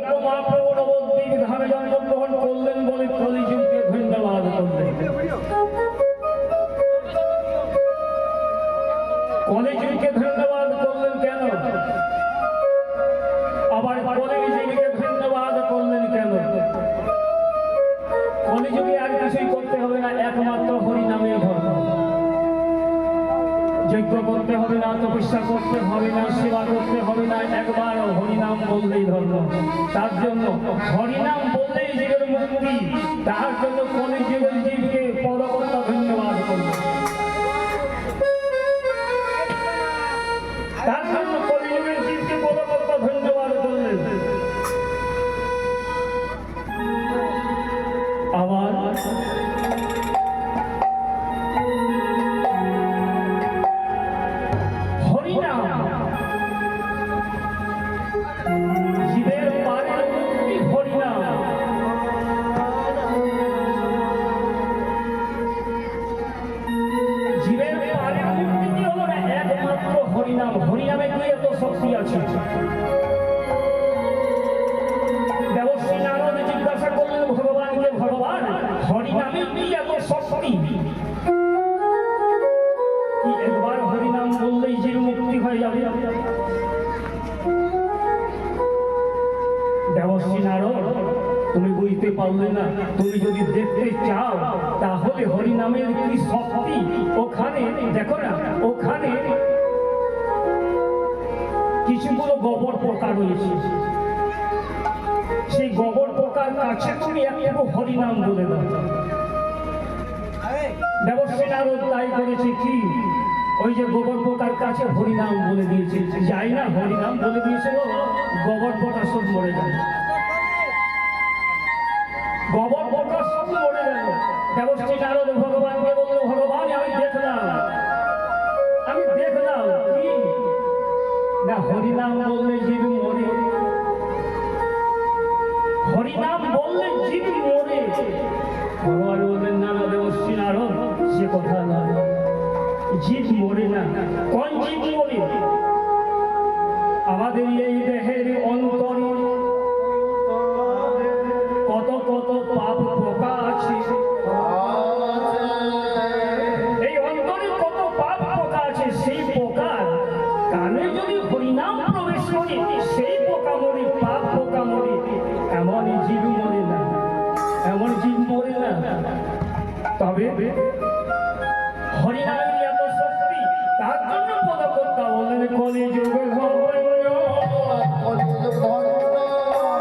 মহাপ্রভু নবদ্বীপ ধামে জন্মগ্রহণ করলেন বলে কলিযুগকে ধন্যবাদ করলেন। কলিযুগকে ধন্যবাদ করলেন কেন? আবার কলিযুগকে ধন্যবাদ করলেন কেন? কলিযুগে আর কিছুই করতে হবে না, একমাত্র হরিনামের ধর্ম। যজ্ঞ করতে হবে না, তপস্যা করতে হবে না, সেবা করতে হবে না, একবার হরিনাম বললেই ধর্ম। তার জন্য হরিনাম বললেই জীবের মুক্তি। তার জন্য কলিযুগের জীবকে পরবর্তী ধন্যবাদ করবে। তার জন্য কলিযুগের জীবকে পরবর্তী ধন্যবাদ করলেন। আবার হরিনাম জীবের পারের মুক্তি। হরিনাম জীবের পারের মুক্তি কি হলো না? একমাত্র হরিনাম। হরিনামে কি এত শক্তি আছে? দেবশ্রী নারদ জিজ্ঞাসা করলেন ভগবানকে, ভগবান হরিনামে কি এত শক্তি? কি একবার হরিনাম বললেই যে মুক্তি হয়ে যাবে? দেবশ্রী নারদ, তুমি বুঝতে পারলে না। তুমি যদি দেখতে চাও তাহলে হরিনামের কি শক্তি ওখানে দেখো না। ওখানে কিছুগুলো গোবর পোকা রয়েছে। সেই গোবর পোকার কাছে তুমি একটু হরিনাম বলে দাও। দেবশ্রী নারদ তাই করেছে। কি ওই যে গোবর পোকার কাছে হরিনাম বলে দিয়েছে। যাই না, হরিনাম বলে দিয়েছিল, গোবর পোকা সব মরে যায়। গোবর পোকা সব মরে গেল। দেবশ্রী নারদ ভগবানকে বলল, ভগবান আমি দেখলাম কি না হরিনাম বললে জীব মরে। হরিনাম বললে জীব মরে। ভগবান বললেন, না না দেবশ্রী নারদ, সে কথা না, জীব মরে না। কোন জীব মরে? আমাদের এই দেহের অন্তরে কত কত পাপ পোকা আছে। এই অন্তরে কত পাপ পোকা আছে। সেই পোকার কানে যদি হরিনাম প্রবেশ করে, সেই পোকা মরে, পাপ পোকা মরে। এমন জীব মরে না, এমন জীব মরে না। তবে হরিনামের এত শক্তি, তার জন্য পদকর্তা বললেন কলিযুগ ধন্য।